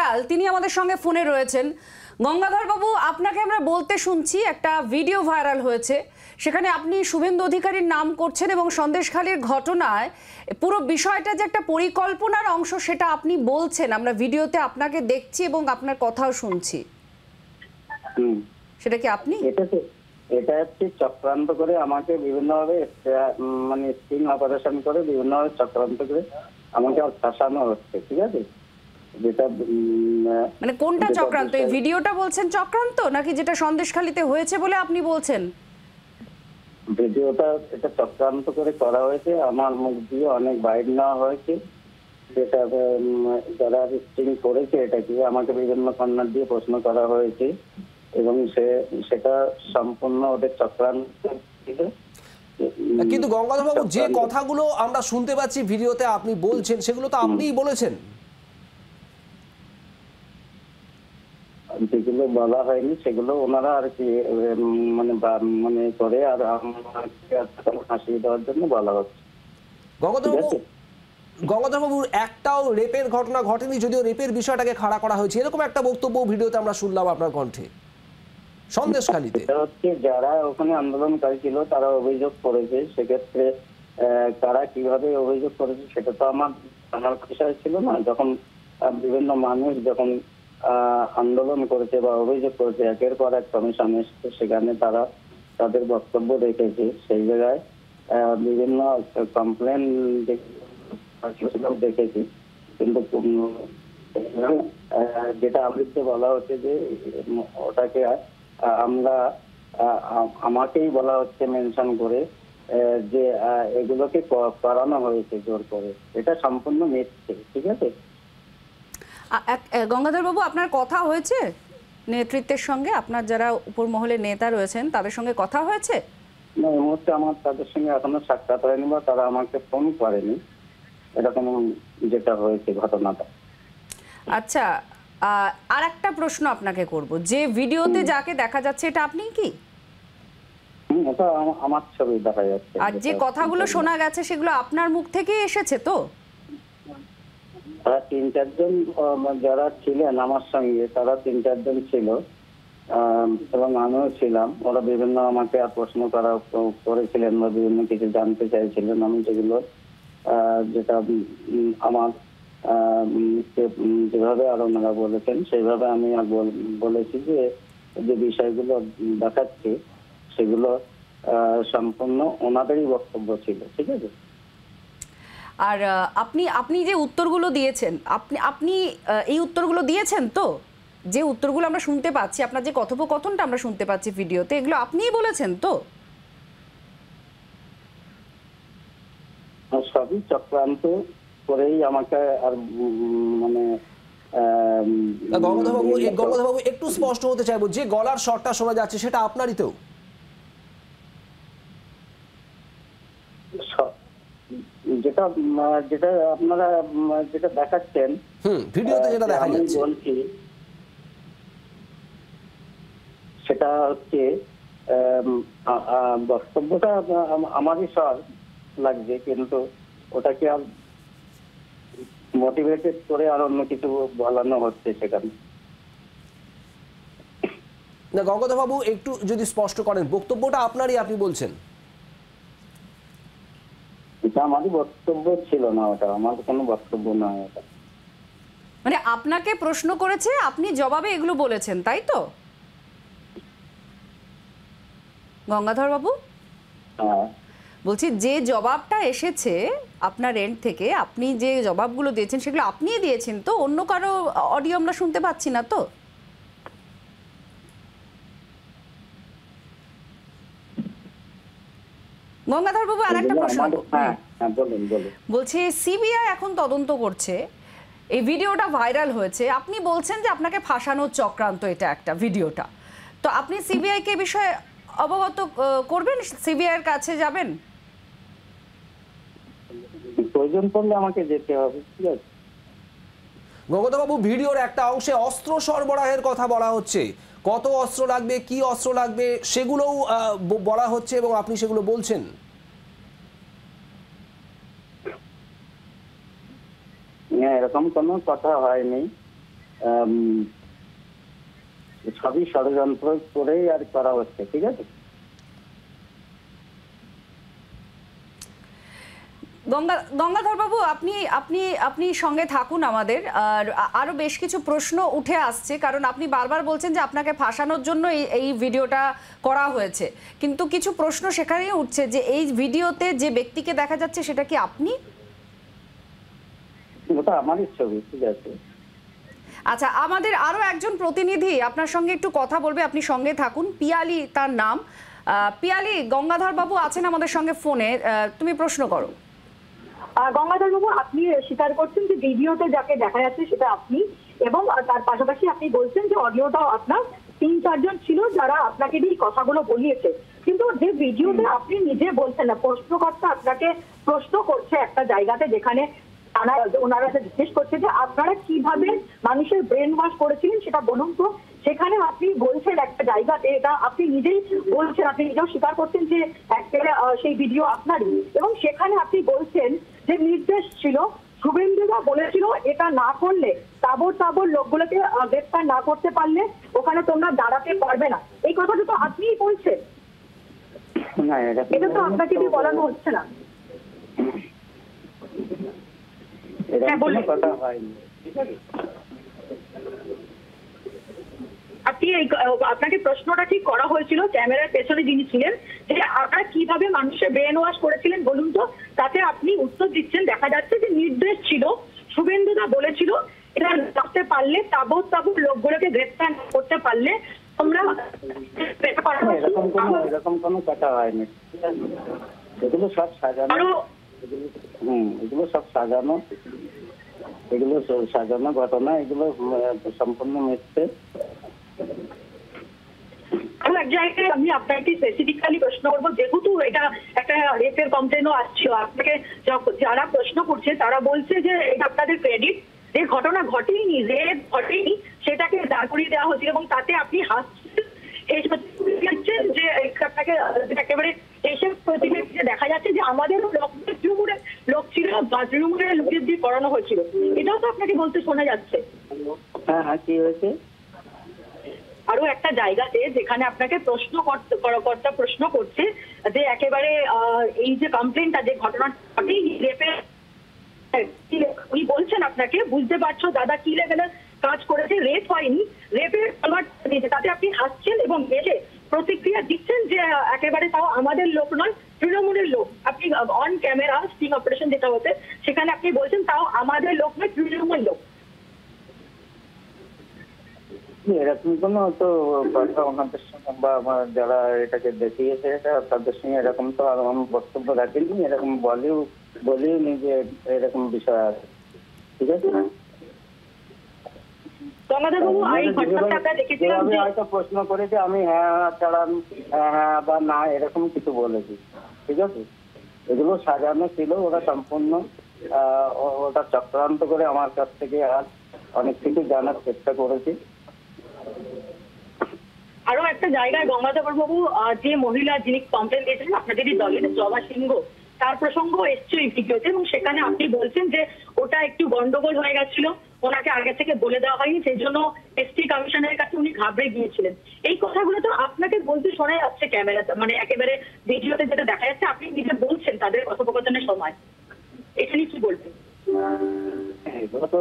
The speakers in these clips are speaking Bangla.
দয়াল তিনি আমাদের সঙ্গে ফোনে রয়েছেন। গঙ্গাধর বাবু, আপনাকে আমরা বলতে শুনছি একটা ভিডিও ভাইরাল হয়েছে, সেখানে আপনি শুভেন্দু অধিকারীর নাম করছেন এবং সন্দেশখালীর ঘটনায় পুরো বিষয়টা যে একটা পরিকল্পনার অংশ সেটা আপনি বলছেন। আমরা ভিডিওতে আপনাকে দেখছি এবং আপনার কথাও শুনছি। সেটা কি আপনি? এটা হচ্ছে চক্রান্ত করে আমাকে বিভিন্নভাবে মানে স্টিং অপারেশন করে বিভিন্নভাবে চক্রান্ত করে আমাকে ফাঁসানো হচ্ছে, ঠিক আছে? যেটা মানে কোনটা চক্রান্ত? এই ভিডিওটা বলছেন চক্রান্ত, নাকি যেটা সন্দেশখালীতে হয়েছে বলে আপনি বলছেন? ভিডিওটা এটা চক্রান্ত করে করা হয়েছে, আমার মুখ দিয়ে অনেক বাইট নেওয়া হয়েছে, যেটা যারা স্টিং করেছে এটাকে আমাকে বিভিন্ন কর্নার দিয়ে প্রশ্ন করা হয়েছে এবং সেটা সম্পূর্ণ ওদের চক্রান্ত ছিল। কিন্তু গঙ্গাধর বাবু, যে কথাগুলো আমরা শুনতে পাচ্ছি ভিডিওতে আপনি বলছেন সেগুলো তো আপনিই বলেছেন। যেগুলো বলা হয়নি সেগুলো ওনারা আর কি মানে মানে করে আর হাসিয়ে দেওয়ার জন্য বলা হচ্ছে। গঙ্গাধর বাবুর একটাও রেপের ঘটনা ঘটেনি, যদিও রেপের বিষয়টাকে খাড়া করা হয়েছে, এরকম একটা বক্তব্য ভিডিওতে আমরা শুনলাম আপনার কণ্ঠে সন্দেশখালীতে। হচ্ছে যারা ওখানে আন্দোলনকারী ছিল তারা অভিযোগ করেছে, সেক্ষেত্রে তারা কিভাবে অভিযোগ করেছে সেটা তো আমার বিষয় ছিল না। যখন বিভিন্ন মানুষ যখন আন্দোলন করেছে বা অভিযোগ করেছে, একের পর এক কমিশন এসেছে, সেখানে তারা তাদের বক্তব্য রেখেছে। সেই জায়গায় বিভিন্ন কমপ্লেন দেখেছি, কিন্তু যেটা আবৃত্তি বলা হচ্ছে যে ওটাকে আমাকেই বলা হচ্ছে মেনশন করে যে এগুলোকে করানো হয়েছে জোর করে, এটা সম্পূর্ণ মিথ্যে, ঠিক আছে? গঙ্গাধর বাবু, আপনার কথা হয়েছে নেতৃত্বের সঙ্গে? আপনার যারা উপর মহলের নেতা রয়েছেন তাদের সঙ্গে কথা হয়েছে? না, এই মুহূর্তে আমার তাদের সঙ্গে এখনো সাক্ষাৎ হয়নি বা তারা আমাকে ফোন করেনি, এরকম যেটা হয়েছে ঘটনাটা। আচ্ছা, আর একটা প্রশ্ন আপনাকে করব, যে ভিডিওতে যাকে দেখা যাচ্ছে এটা আপনি কি? এটা আমার ছবি দেখা যাচ্ছে। আর যে কথাগুলো শোনা গেছে সেগুলো আপনার মুখ থেকেই এসেছে তো? তারা 3-4 জন যারা ছিলেন আমার সঙ্গে, তারা 3-4 জন ছিল এবং আমিও ছিলাম। ওরা বিভিন্ন আমাকে প্রশ্ন করেছিলেন বা বিভিন্ন কিছু জানতে চাইছিলেন। আমি যেগুলো যেটা আমার যেভাবে আর ওনারা বলেছেন সেইভাবে আমি বলেছি যে যে বিষয়গুলো দেখাচ্ছি সেগুলো সম্পূর্ণ ওনাদেরই বক্তব্য ছিল, ঠিক আছে? আর আপনি যে উত্তরগুলো দিয়েছেন, আপনি এই উত্তরগুলো দিয়েছেন তো? যে উত্তরগুলো আমরা শুনতে পাচ্ছি, আপনার যে কথোপকথনটা আমরা শুনতে পাচ্ছি ভিডিওতে, এগুলো আপনিই বলেছেন তো? সবই চক্রান্ত করেই আমাকে আর মানে গঙ্গাধর বাবু একটু স্পষ্ট হতে চাইবো, যে গলার স্বরটা শোনা যাচ্ছে সেটা আপনারই তো? যেটা যেটা আপনারা যেটা দেখাচ্ছেন ভিডিওতে যেটা দেখা যাচ্ছে বলছি, সেটা হচ্ছে বক্তব্যটা আমারই স্বর লাগছে, কিন্তু ওটাকে আর মোটিভেটেড করে আর অন্য কিছু বলানো হচ্ছে সেখানে। না গঙ্গাধর বাবু, একটু যদি স্পষ্ট করেন, বক্তব্যটা আপনারই, আপনি বলছেন? এটা আমারই বক্তব্য ছিল না, ওটা আমার কোনো বক্তব্য নয়। ওটা মানে আপনাকে প্রশ্ন করেছে, আপনি জবাবে এগুলো বলেছেন, তাই তো গঙ্গাধর বাবু? হ্যাঁ, বলছি যে জবাবটা এসেছে আপনার এন্ড থেকে, আপনি যে জবাবগুলো দিয়েছেন সেগুলো আপনিই দিয়েছেন তো? অন্য কারো অডিও আমরা শুনতে পাচ্ছি না তো? গঙ্গাধর বাবু, আর একটা প্রশ্ন। বলছি সিবিআই এখন তদন্ত করছে, এই ভিডিওটা ভাইরাল হয়েছে, আপনি বলছেন যে আপনাকে ফাঁসানোর চক্রান্ত এটা একটা ভিডিওটা, তো আপনি সিবিআই কে বিষয়ে অবগত করবেন? সিবিআই এর কাছে যাবেন? প্রয়োজন পড়লে আমাকে যেতে হবে, ঠিক আছে? গঙ্গাধর বাবু, ভিডিওর একটা অংশে অস্ত্র সরবরাহের কথা বলা হচ্ছে, কত অস্ত্র লাগবে, কি অস্ত্র লাগবে সেগুলোও বলা হচ্ছে এবং আপনি সেগুলো বলছেন। এরকম কোনো কথা হয়নি, সবই ষড়যন্ত্র করেই আর করা হচ্ছে, ঠিক আছে। গঙ্গাধর বাবু, আপনি আপনি আপনি সঙ্গে থাকুন আমাদের। আর আরো বেশ কিছু প্রশ্ন উঠে আসছে, কারণ আপনি বারবার বলছেন যে আপনাকে ফাঁসানোর জন্য এই ভিডিওটা করা হয়েছে, কিন্তু কিছু প্রশ্ন সেখানেই উঠছে যে এই ভিডিওতে যে ব্যক্তিকে দেখা যাচ্ছে সেটা কি আপনি? ওটা আমারই ছবি, ঠিক আছে। আচ্ছা, আমাদের আরো একজন প্রতিনিধি আপনার সঙ্গে একটু কথা বলবে, আপনি সঙ্গে থাকুন। পিয়ালি তার নাম। পিয়ালি, গঙ্গাধর বাবু আছেন আমাদের সঙ্গে ফোনে, তুমি প্রশ্ন করো। গঙ্গাধর বাবু, আপনি স্বীকার করছেন যে ভিডিওতে যাকে দেখা যাচ্ছে সেটা আপনি, এবং তার পাশাপাশি আপনি বলছেন যে অডিওটাও আপনার। 3-4 জন ছিল যারা আপনাকে দিয়ে কথাগুলো বলিয়েছে, কিন্তু যে ভিডিওতে আপনি নিজে বলছেন না, প্রশ্নকর্তা আপনাকে প্রশ্ন করছে একটা জায়গাতে, যেখানে ওনারা জিজ্ঞেস করছে যে আপনারা কিভাবে মানুষের ব্রেন ওয়াশ করেছিলেন সেটা বলুন তো। সেখানে আপনি বলছেন একটা জায়গাতে, এটা আপনি নিজেই বলছেন, আপনি নিজেও স্বীকার করছেন যে সেই ভিডিও আপনারই, এবং সেখানে আপনি বলছেন যে নির্দেশ ছিল, শুভেন্দুদা বলেছিল এটা না করলে, তাবর তাবর লোকগুলোকে গ্রেফতার না করতে পারলে ওখানে তোমরা দাঁড়াতে পারবে না। এই কথাটা তো আপনিই বলছেন, এটা তো আপনাকে দিয়ে বলানো হচ্ছে না। কথা হয়নি, ঠিক আছে। আপনাকে প্রশ্নটা ঠিক করা হয়েছিল ক্যামেরার পেছনে যিনি ছিলেন, যে আপনারা কিভাবে মানুষের ব্রেন ওয়াশ করেছিলেন বলুন তো। তাতে আপনি উত্তর দিচ্ছেন, দেখা যাচ্ছে যে নির্দেশ ছিল, শুভেন্দুদা বলেছিল এটা করতে পারলে, তাবর তাবর লোকগুলোকে গ্রেফতার করতে পারলে তোমরা। এরকম কোনো কথা হয়নি, ঠিক আছে। এগুলো সব সাজানো, এগুলো সব সাজানো, এগুলো সাজানো ঘটনা, এগুলো সম্পূর্ণ মিথ্যে। আরো এক জায়গায় আমি আপনাকে স্পেসিফিক্যালি প্রশ্ন করবো, যেহেতু এটা একটা রেপের কমপ্লেনও আসছিল, আপনাকে যারা প্রশ্ন করছে তারা বলছে যে এটা আপনাদের ক্রেডিট, যে ঘটনা ঘটেনি, রেপ ঘটেনি, সেটাকে দাঁড় করিয়ে দেওয়া হয়েছিল, এবং তাতে আপনি হাসছেন। যে আপনাকে একেবারে এসে প্রতিবেদনে দেখা যাচ্ছে যে আমাদের তৃণমূলের লোক ছিল বা তৃণমূলের লোকের দিয়ে করানো হয়েছিল, এটাও তো আপনাকে বলতে শোনা যাচ্ছে। হ্যাঁ, কি হয়েছে? আরো একটা জায়গাতে যেখানে আপনাকে কর্তা প্রশ্ন করছে যে একেবারে এই যে কমপ্লেনটা, যে ঘটনা ঘটেই রেপের, উনি বলছেন আপনাকে, বুঝতে পারছো দাদা কি লেভেলের কাজ করেছে, রেপ হয়নি, রেপের তাতে আপনি হাসছেন এবং এসে প্রতিক্রিয়া দিচ্ছেন যে একেবারে তাও আমাদের লোক নয়, তৃণমূলের লোক। আপনি অন ক্যামেরা স্টিং অপারেশন যেটা হচ্ছে সেখানে আপনি বলছেন তাও আমাদের লোক নয়, তৃণমূল লোক। এরকম কোনো তো কথা ওনাদের সঙ্গে বা আমার যারা এটাকে দেখিয়েছে তাদের সঙ্গে এরকম তো আর আমি বক্তব্য রাখিনি, এরকম বলিনি যে এরকম বিষয় আছে, ঠিক আছে। হয়তো প্রশ্ন করেছে আমি হ্যাঁ ছাড়া হ্যাঁ বা না এরকম কিছু বলেছি, ঠিক আছে। এগুলো সাজানো ছিল, ওরা সম্পূর্ণ ওটা চক্রান্ত করে আমার কাছ থেকে আর অনেক কিছু জানার চেষ্টা করেছি। আরো একটা জায়গায় গঙ্গাধর বাবু, যে মহিলা যিনি কমপ্লেন দিয়েছেন আপনাদেরই দলের জবা সিংহ, তার প্রসঙ্গ এসছে এই ভিডিওতে, এবং সেখানে আপনি বলছেন যে ওটা একটু গন্ডগোল হয়ে গেছিল, ওনাকে আগে থেকে বলে দেওয়া হয়নি, সেই জন্য এসটি কমিশনের কাছে উনি ঘাবড়ে গিয়েছিলেন। এই কথাগুলো তো আপনাকে বলতে শোনা যাচ্ছে ক্যামেরাতে, মানে একেবারে ভিডিওতে যেটা দেখা যাচ্ছে, আপনি নিজে বলছেন তাদের কথোপকথনের সময়, এখানে কি বলবেন? এগুলো তো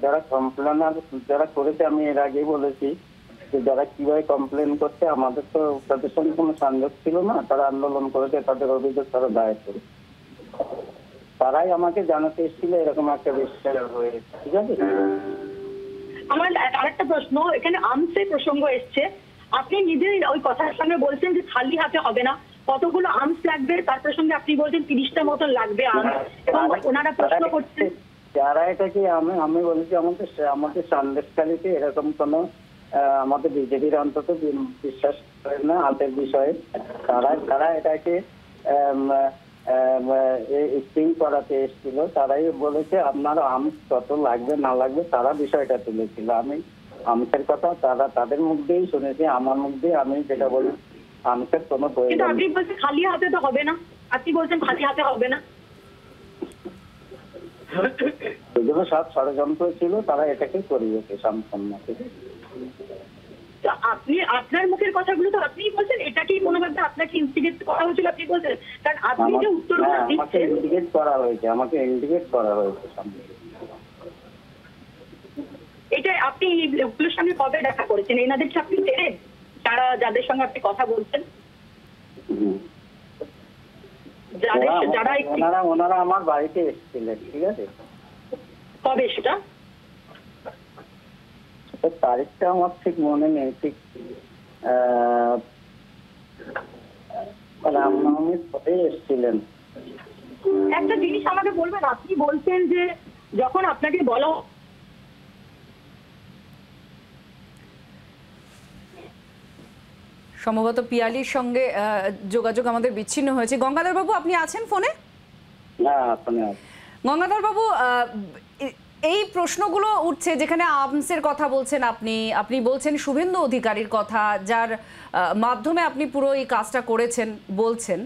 যারা কমপ্লেন যারা করেছে, আমি এর আগেই বলেছি যে যারা কিভাবে কমপ্লেন করছে, আমাদের তো তাদের সঙ্গে কোনো সংযোগ ছিল না, তারা আন্দোলন করেছে, তাদের অভিযোগ তারা দায়ের করে, তারাই আমাকে জানাতে এসেছিল এরকম একটা বিষয় হয়েছে, ঠিক আছে। আমার আরেকটা প্রশ্ন, এখানে আর্মসের প্রসঙ্গ এসছে, আপনি নিজে ওই কথার সঙ্গে বলছেন যে খালি হাতে হবে না, কতগুলো আর্মস লাগবে, তার প্রসঙ্গে আপনি বলছেন 30টা মতন লাগবে আর্মস, এবং ওনারা প্রশ্ন করছেন যারা এটা কি আমি বলেছি আমাদের সন্দেশখালীতে এরকম কোনো আমাদের বিজেপির অন্তত বিশ্বাস করে না হাতের বিষয়ে, তারা এটাকে স্টিং করাতে এসেছিল, তারাই বলেছে আপনার আর্মস কত লাগবে না লাগবে, তারা বিষয়টা তুলেছিল। আমি আর্মসের কথা তাদের মুখ দিয়েই শুনেছি, আমার মুখ দিয়ে আমি যেটা বলি আর্মসের কোনো প্রয়োজন। আপনি বলছেন খালি হাতে তো হবে না, আপনি বলছেন খালি হাতে হবে না। সেগুলো সব ষড়যন্ত্র ছিল, তারা এটাকে করিয়েছে সম্পূর্ণ। তো আপনি আপনার মুখের কথাগুলো তো আপনিই বলছেন, এটাকেই কোনোভাবে আপনাকে ইনস্টিগেট করা হয়েছিল আপনি বলছেন, কারণ আপনি যে উত্তরগুলো আমাকে দিচ্ছেন ইন্ডিকেট করা হয়েছে, আমাকে ইন্ডিকেট করা হয়েছে সম্পূর্ণ। এটা আপনি এই লোকগুলোর সঙ্গে কবে দেখা করেছেন? এনাদেরকে আপনি চেনেন, যাদের সঙ্গে আপনি কথা বলছেন? যারা ওনারা আমার বাড়িতে এসেছিলেন, ঠিক আছে? কবে সেটা? তারিখটা আমার ঠিক মনে নেই, ঠিক রামনবমীর পরে এসেছিলেন। একটা জিনিস আমাকে বলবেন, আপনি বলছেন যে যখন আপনাকে বলা সম্ভবত পিয়ালির সঙ্গে যোগাযোগ আমাদের বিচ্ছিন্ন হয়েছে। গঙ্গাধর বাবু আপনি আছেন ফোনে? না, আপনি গঙ্গাধর বাবু, এই প্রশ্নগুলো উঠছে যেখানে আর্মসের কথা বলছেন আপনি বলছেন শুভেন্দু অধিকারীর কথা, যার মাধ্যমে আপনি পুরো এই কাজটা করেছেন বলছেন,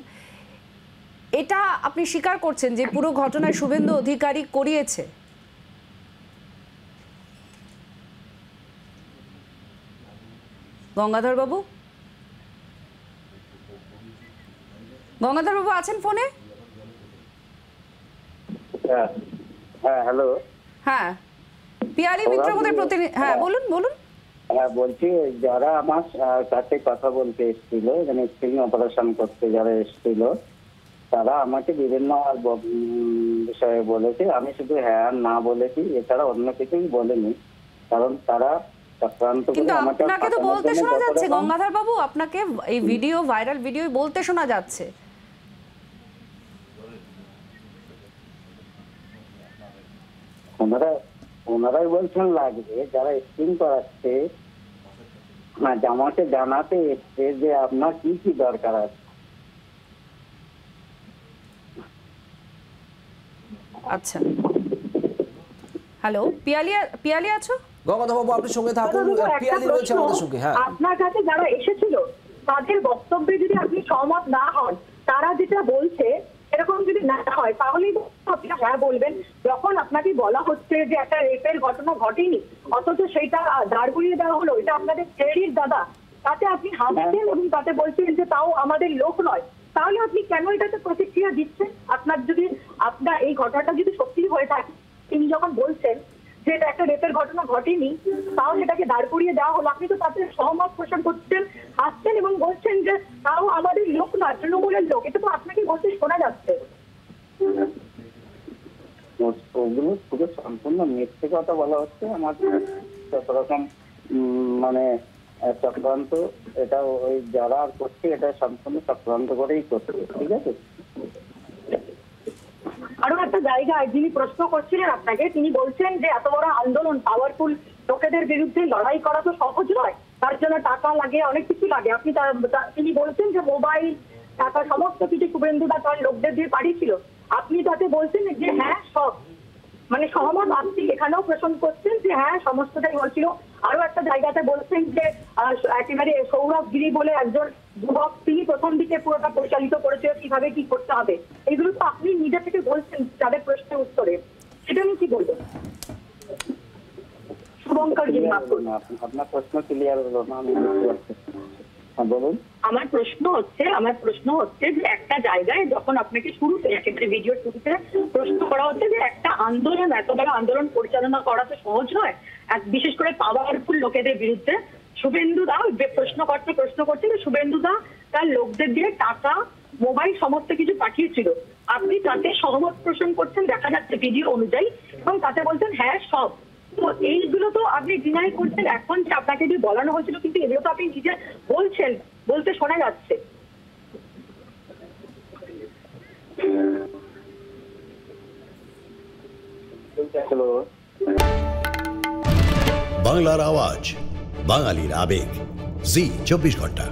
এটা আপনি স্বীকার করছেন যে পুরো ঘটনায় শুভেন্দু অধিকারী করিয়েছে? গঙ্গাধর বাবু আছেন ফোনে? হ্যাঁ, হ্যালো। হ্যাঁ, পিয়ালি মিত্রবোধের প্রতিনিধি। হ্যাঁ, বলুন। হ্যাঁ, বলছি যারা আমার কাছে কথা বলতে এসেছিল, এখানে স্ক্রিন অপারেশন করতে যারা এসেছিল, তারা আমাকে বিভিন্ন বিষয়ে বলেছে। আমি শুধু হ্যাঁ না বলেছি, এছাড়া অন্য কিছুই বলেনি। কারণ তারা কিন্তু আপনাকে তো বলতে শোনা যাচ্ছে গঙ্গাধর বাবু, আপনাকে এই ভিডিও, ভাইরাল ভিডিও বলতে শোনা যাচ্ছে। ওনারাই বলছেন লাগবে, যারা স্ক্রিন করাচ্ছে না, আমাকে জানাতে এসছে যে আপনার কি কি দরকার আছে। আচ্ছা, হ্যালো, পিয়ালি আছো? গঙ্গাধর বাবু আপনি সঙ্গে থাকুন, পিয়ালি রয়েছে আমাদের সঙ্গে। হ্যাঁ, আপনার কাছে যারা এসেছিল তাদের বক্তব্যে যদি আপনি সহমত না হন, তারা যেটা বলছে এরকম যদি না হয়, তাহলেই আপনি হ্যাঁ বলবেন। যখন আপনাকে বলা হচ্ছে যে একটা রেপের ঘটনা ঘটেনি, অথচ সেটা দাঁড় করিয়ে দেওয়া হলো, এটা আপনাদের ছেড়ির দাদা, তাতে আপনি হাসছেন এবং তাতে বলছেন যে তাও আমাদের লোক নয়, তাহলে আপনি কেন এটাতে প্রতিক্রিয়া দিচ্ছেন? আপনার এই ঘটনাটা যদি সত্যি হয়ে থাকে, তিনি যখন বলছেন যে এটা একটা রেপের ঘটনা ঘটেনি, তাও সেটাকে দাঁড় করিয়ে দেওয়া হলো, আপনি তো তাতে সহমত পোষণ করছেন, হাসছেন এবং বলছেন যে তাও আমাদের লোক না, তৃণমূলের লোক। এটা তো আপনাকে বলতে শোনা যাচ্ছে। ওগুলো পুরো সম্পূর্ণ মিথ্যে কথা বলা হচ্ছে। আমার যত রকম মানে চক্রান্ত, এটা ওই যারা করছে এটা সম্পূর্ণ চক্রান্ত করেই করছে, ঠিক আছে? আরো একটা জায়গায় যিনি প্রশ্ন করছিলেন আপনাকে, তিনি বলছেন যে এত বড় আন্দোলন, পাওয়ারফুল লোকেদের বিরুদ্ধে লড়াই করা তো সহজ নয়, তার জন্য টাকা লাগে, অনেক কিছু লাগে। তিনি বলছেন যে মোবাইল, টাকা, সমস্ত কিছু শুভেন্দুদা তার লোকদের দিয়ে পাঠিয়েছিল। আপনি তাতে বলছেন যে হ্যাঁ সব, মানে সহমত আপনি এখানেও পোষণ করছেন যে হ্যাঁ সমস্তটাই হয়েছিল। আরো একটা জায়গাতে বলছেন যে একেবারে সৌরভ গিরি বলে একজন যুবক, তিনি প্রথম দিকে পুরোটা পরিচালিত করেছে কিভাবে কি করতে হবে। এগুলো তো আপনি নিজে থেকে বলছেন তাদের প্রশ্নের উত্তরে, সেটা আমি কি বলবো? শুভঙ্কর গিরি, আপনার প্রশ্ন ক্লিয়ার হলো না, আমি বুঝতে পারছি। বলুন। আমার প্রশ্ন হচ্ছে যে একটা জায়গায় যখন আপনাকে শুরুতে, একেবারে ভিডিওর শুরুতে প্রশ্ন করা হচ্ছে যে একটা আন্দোলন, এত বড় আন্দোলন পরিচালনা করা তো সহজ নয়, বিশেষ করে পাওয়ারফুল লোকেদের বিরুদ্ধে। শুভেন্দুদা প্রশ্ন করছে যে শুভেন্দুদা তার লোকদের দিয়ে টাকা, মোবাইল, সমস্ত কিছু পাঠিয়েছিল। আপনি তাতে সহমত পোষণ করছেন দেখা যাচ্ছে ভিডিও অনুযায়ী, এবং তাতে বলছেন হ্যাঁ সব। তো এইগুলো তো আপনি ডিনাই করছেন এখন, যে আপনাকে যে বলানো হয়েছিল, কিন্তু এগুলো তো আপনি নিজে বলছেন, বলতে শোনা যাচ্ছে। বাংলার আওয়াজ, বাঙালির আবেগ, জি 24 ঘন্টা।